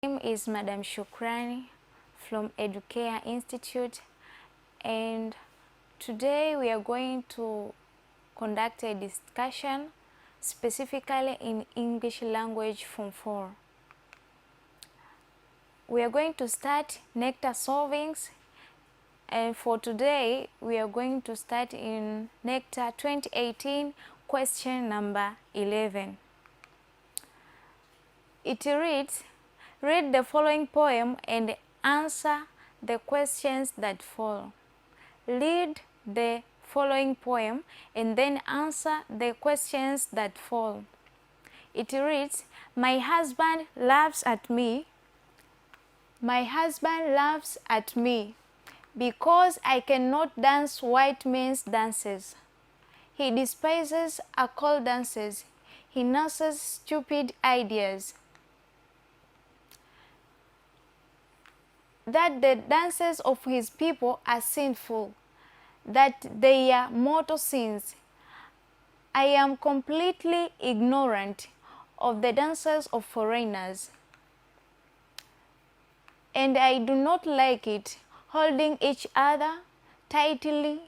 name is Madam Shukrani from Educare Institute, and today we are going to conduct a discussion specifically in English language Form 4. We are going to start Necta solvings, and for today we are going to start in Necta 2018 question number 11. It reads, read the following poem and answer the questions that follow. Read the following poem and then answer the questions that follow. It reads, my husband laughs at me. My husband laughs at me because I cannot dance white men's dances. He despises occult dances. He nurses stupid ideas. That the dances of his people are sinful, that they are mortal sins. I am completely ignorant of the dances of foreigners, and I do not like it, holding each other tightly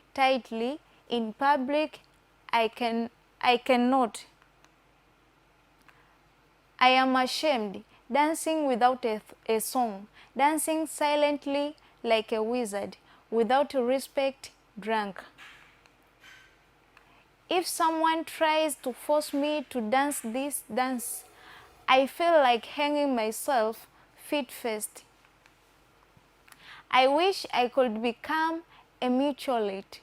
in public. I cannot. I am ashamed, dancing without a song, dancing silently like a wizard, without respect, drunk. If someone tries to force me to dance this dance, I feel like hanging myself feet first. I wish I could become a mutualist,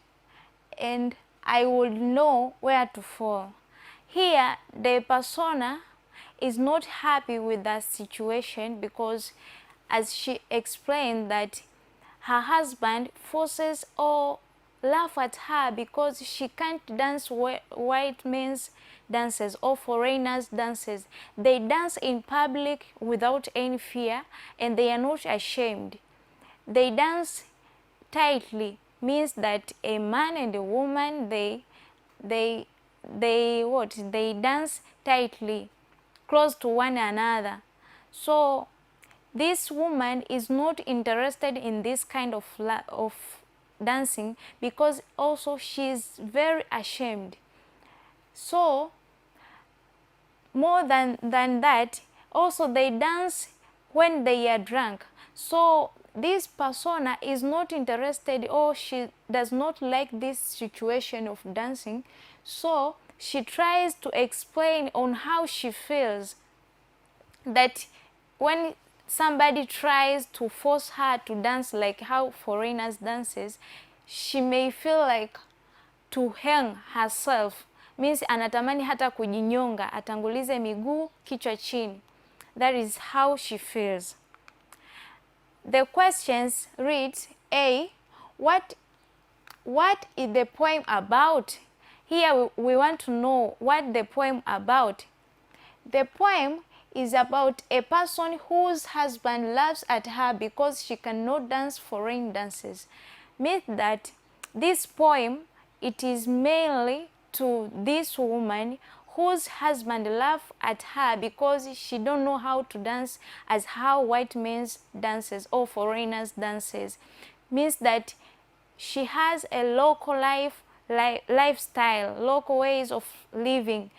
and I would know where to fall. Here, the persona is not happy with that situation because, as she explained, that her husband forces or laugh at her because she can't dance white men's dances or foreigners' dances. They dance in public without any fear, and they are not ashamed. They dance tightly, means that a man and a woman, they dance tightly, close to one another. So this woman is not interested in this kind of dancing because also she is very ashamed. So more than that, also they dance when they are drunk. So this persona is not interested, or she does not like this situation of dancing. So she tries to explain on how she feels, that when somebody tries to force her to dance like how foreigners dances, she may feel like to hang herself, means anatamani hata kujinyonga, atangulize miguu kichwa chini. That is how she feels. The questions read, A, what is the poem about? Here we want to know what the poem about. The poem is about a person whose husband laughs at her because she cannot dance foreign dances. Means that this poem, it is mainly to this woman whose husband laughs at her because she don't know how to dance as how white men's dances or foreigners dances. Means that she has a local lifestyle, local ways of living,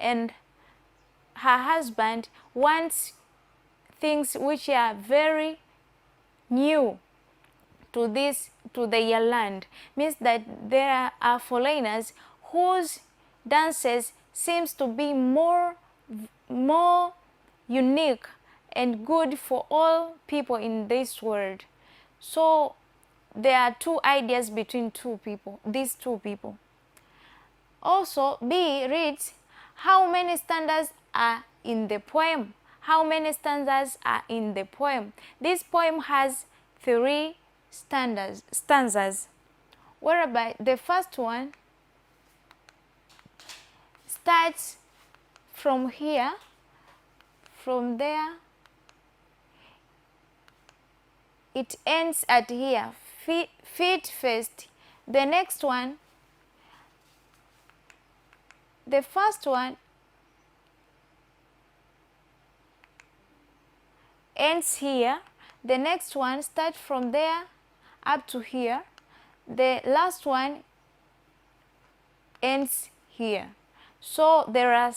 and her husband wants things which are very new to their land. Means that there are foreigners whose dances seems to be more unique and good for all people in this world. So there are two ideas between these two people. Also, B reads, how many stanzas are in the poem? How many stanzas are in the poem? This poem has 3 stanzas, whereby the first one starts from here, from there, it ends at here, feet first. The next one, the first one ends here. The next one starts from there up to here. The last one ends here. So there are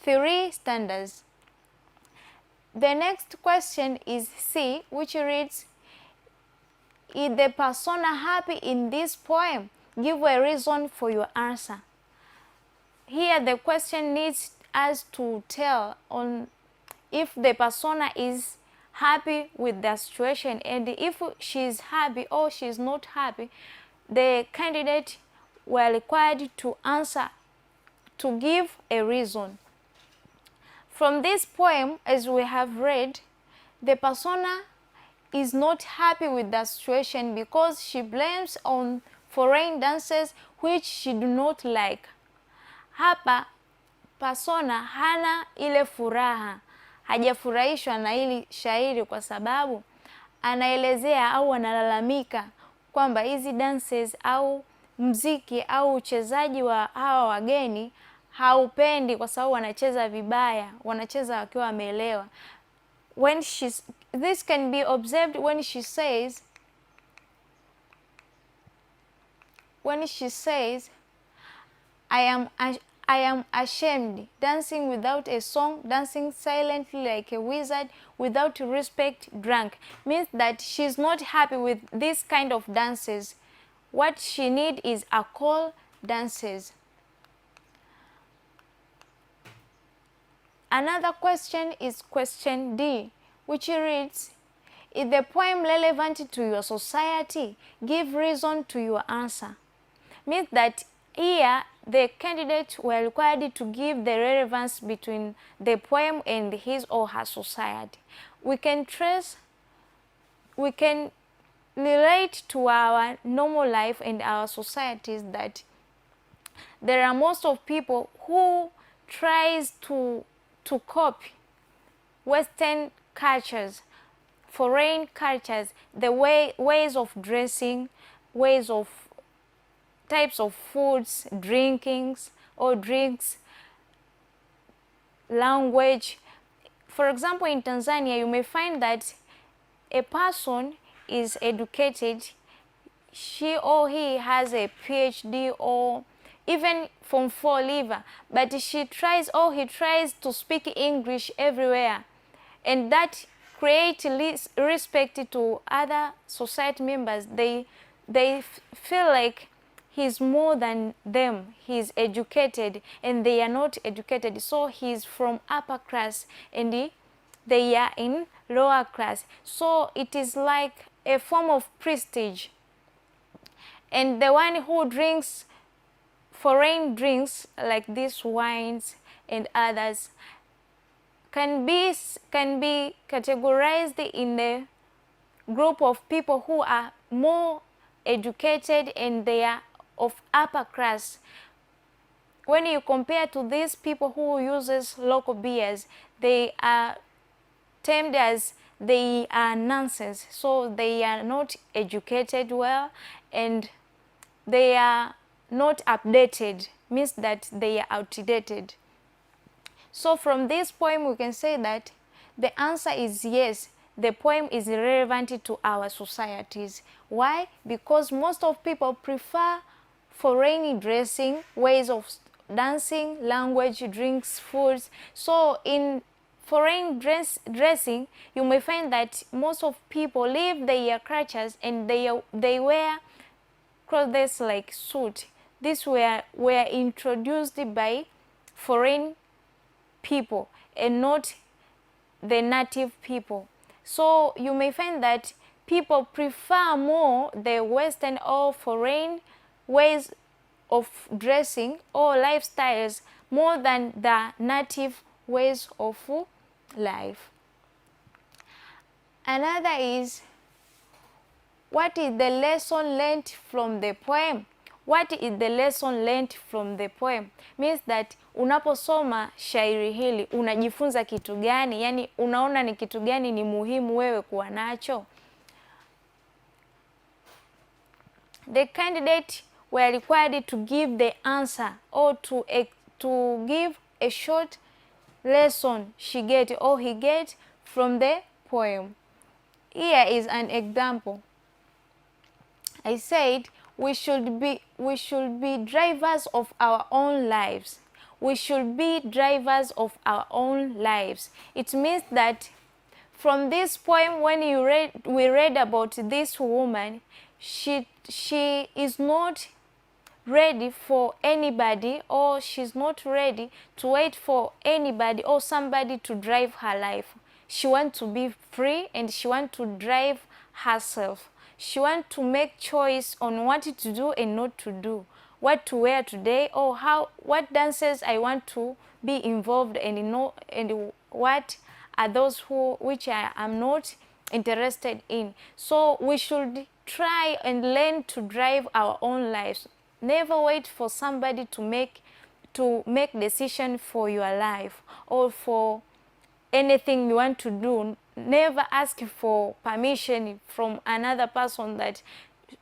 3 stanzas. The next question is C, which reads, is the persona happy in this poem? Give a reason for your answer. Here the question needs us to tell on if the persona is happy with the situation, and if she is happy or she is not happy, the candidate were required to answer, to give a reason. From this poem, as we have read, the persona is not happy with the situation because she blames on foreign dances which she do not like. Hapa persona hana ile furaha, hajafurahishwa na hili shairi kwa sababu anaelezea au analalamika kwamba hizi dances au mziki au uchezaji wa hawa wageni haupendi kwa sababu wanacheza vibaya, wanacheza wakiwa wameelewa. This can be observed when she says I am ashamed, dancing without a song, dancing silently like a wizard, without respect, drunk. Means that she's not happy with this kind of dances. What she needs is a call dances. Another question is question D, which reads, is the poem relevant to your society? Give reason to your answer. Means that here the candidates were required to give the relevance between the poem and his or her society. We can relate to our normal life and our societies that there are most of people who tries to copy Western cultures, foreign cultures, the ways of dressing, ways of types of foods, drinks, language. For example, in Tanzania, you may find that a person is educated, she or he has a PhD or even from 4 level, but he tries to speak English everywhere, and that creates respect to other society members. They feel like he's more than them, he's educated and they are not educated, so he's from upper class and they are in lower class. So it is like a form of prestige. And the one who drinks foreign drinks like these wines and others can be categorized in the group of people who are more educated and they are of upper class. When you compare to these people who uses local beers, they are termed as they are nonsense. So they are not educated well and they are not updated, means that they are outdated. So from this poem we can say that the answer is yes, the poem is relevant to our societies. Why? Because most of people prefer foreign dressing, ways of dancing, language, drinks, foods. So in foreign dressing, you may find that most of people leave their cultures and they wear clothes like suit. These were introduced by foreign people and not the native people. So you may find that people prefer more the Western or foreign ways of dressing or lifestyles more than the native ways of life. Another is, what is the lesson learned from the poem? What is the lesson learned from the poem? Means that unaposoma shairi hili unajifunza kitu gani? Yani unaona ni kitu gani ni muhimu wewe kuwa nacho? The candidate were required to give the answer or to give a short lesson she get or he get from the poem. Here is an example. I said we should be drivers of our own lives. We should be drivers of our own lives. It means that from this poem, when we read about this woman, she is not ready for anybody, or she's not ready to wait for anybody or somebody to drive her life. She wants to be free and she wants to drive herself. She wants to make choice on what to do and not to do, what to wear today, or what dances I want to be involved in, and what are those which I am not interested in. So we should try and learn to drive our own lives. Never wait for somebody to make decision for your life or for anything you want to do. Never ask for permission from another person that,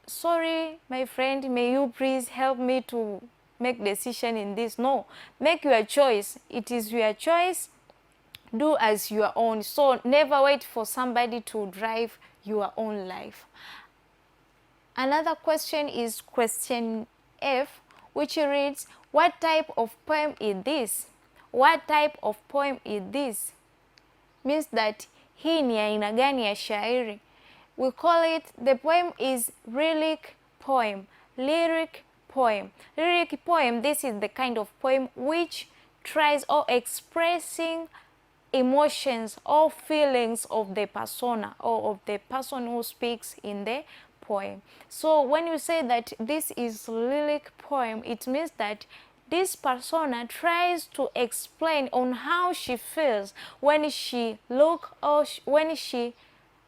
sorry my friend, may you please help me to make decision in this. No, make your choice. It is your choice. Do as your own. So never wait for somebody to drive your own life. Another question is question F, which reads, what type of poem is this? What type of poem is this? Means that hii ni aina gani ya shairi? We call it, the poem is lyric poem. Lyric poem. Lyric poem, this is the kind of poem which tries or expressing emotions or feelings of the persona or of the person who speaks in the poem. So when you say that this is lyric poem, it means that this persona tries to explain on how she feels when she look or when she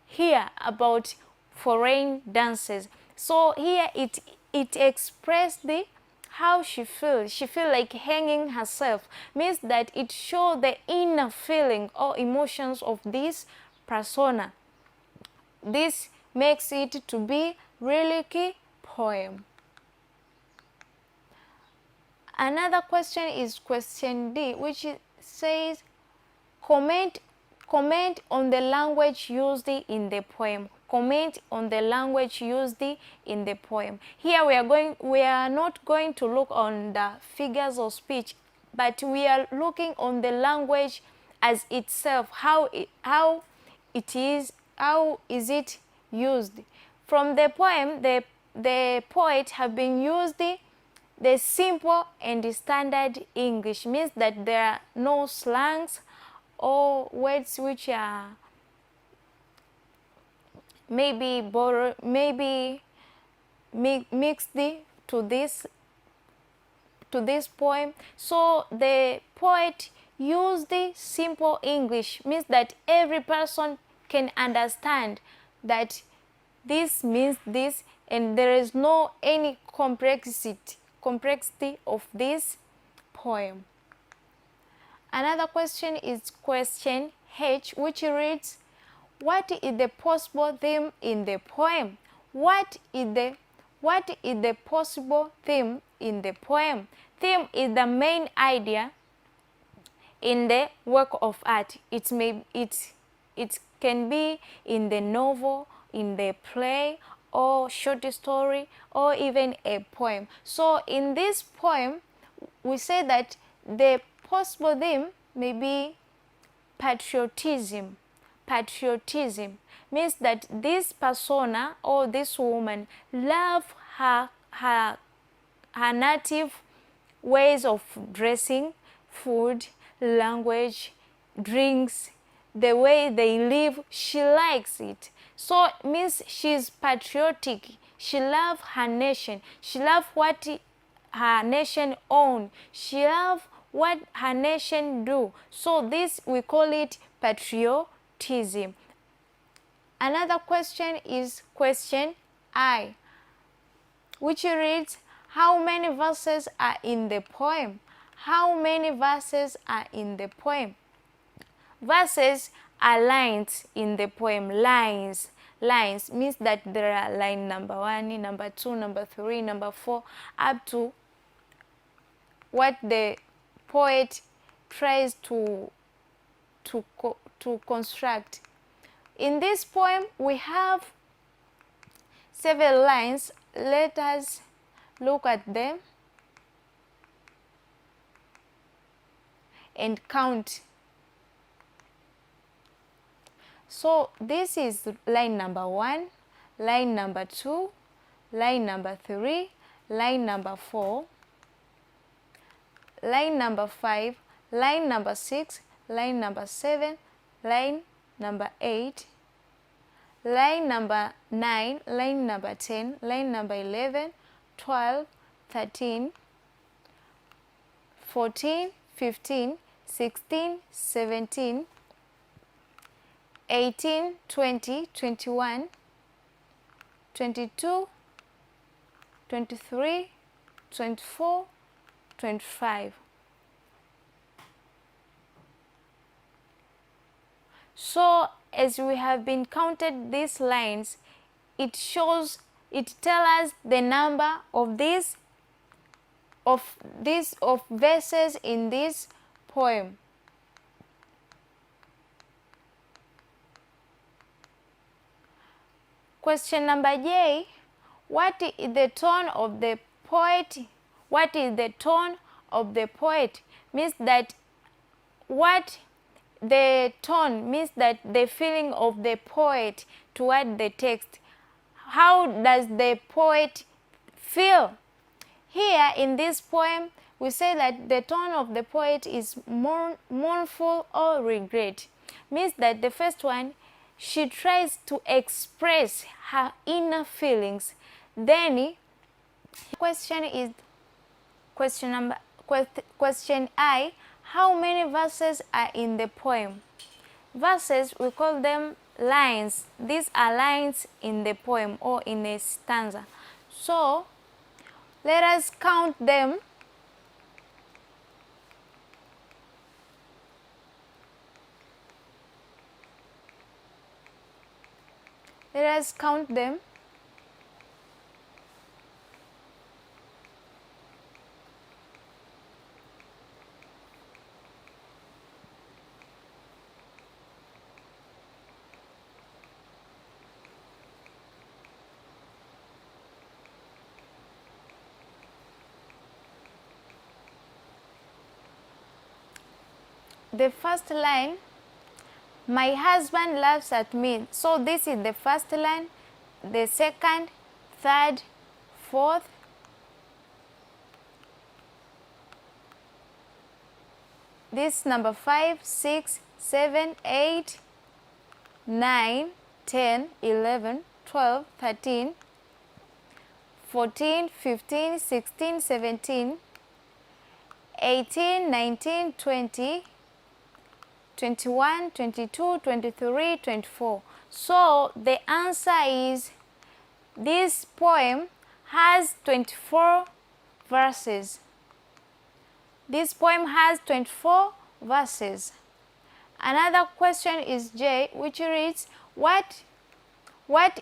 hear about foreign dances. So here it expressed the how she feels. She feels like hanging herself. Means that it shows the inner feeling or emotions of this persona. This makes it to be lyric poem. Another question is question D, which says, comment on the language used in the poem. Comment on the language used in the poem. Here we are not going to look on the figures of speech, but we are looking on the language as itself, how is it used. From the poem, the poet have been used the simple and the standard English. Means that there are no slangs or words which are maybe mixed to this poem. So the poet used the simple English. Means that every person can understand that this means this, and there is no any complexity of this poem. Another question is question H, which reads, what is the possible theme in the poem? What is the possible theme in the poem? Theme is the main idea in the work of art. It can be in the novel, in the play, or short story, or even a poem. So in this poem, we say that the possible theme may be patriotism. Patriotism means that this persona or this woman love her native ways of dressing, food, language, drinks, the way they live. She likes it. So it means she's patriotic. She loves her nation. She loves what her nation owns. She loves what her nation do. So this, we call it patriotism. Another question is question I, which reads, how many verses are in the poem? How many verses are in the poem? Verses are lines in the poem. Lines means that there are line number 1, number 2, number 3, number 4, up to what the poet tries to construct. In this poem, we have 7 lines. Let us look at them and count. So this is line number 1, line number 2, line number 3, line number 4, line number 5, line number 6, line number 7, line number 8, line number 9, line number 10, line number 11, 12, 13, 14, 15, 16, 17, 18, 20, 21, 22, 23, 24, 25. So as we have been counted these lines, it tells us the number of verses in this poem. Question number J, what is the tone of the poet? What is the tone of the poet? Means that the tone means that the feeling of the poet toward the text. How does the poet feel? Here in this poem, we say that the tone of the poet is mournful or regret. Means that the first one, she tries to express her inner feelings. Then, question I, how many verses are in the poem? Verses, we call them lines. These are lines in the poem or in a stanza. So, let us count them. Let us count them. The first line, my husband laughs at me. So this is the first line, the second, third, fourth, this number 5, 6, 7, 8, 9, 10, 11, 12, 13, 14, 15, 16, 17, 18, 19, 20, 21, 22, 23, 24. So the answer is this poem has 24 verses. This poem has 24 verses. Another question is J, which reads, what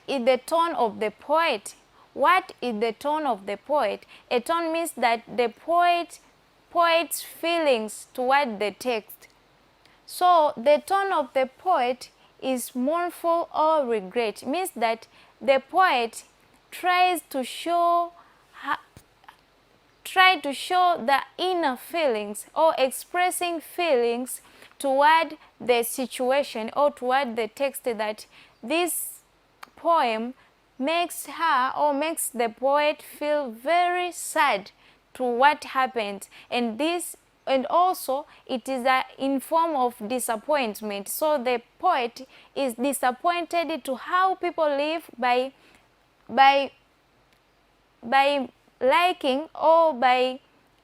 is the tone of the poet? What is the tone of the poet? A tone means that the poet's feelings toward the text. So the tone of the poet is mournful or regret. It means that the poet tries to show the inner feelings or expressing feelings toward the situation or toward the text, that this poem makes her or makes the poet feel very sad to what happened, and also it is in form of disappointment. So the poet is disappointed to how people live by liking or by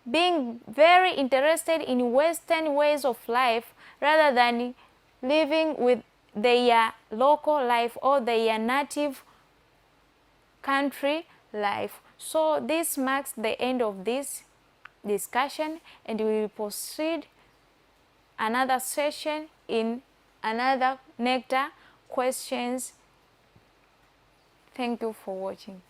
being very interested in Western ways of life rather than living with their local life or their native country life. So this marks the end of this discussion, and we will proceed another session in another Necta questions. Thank you for watching.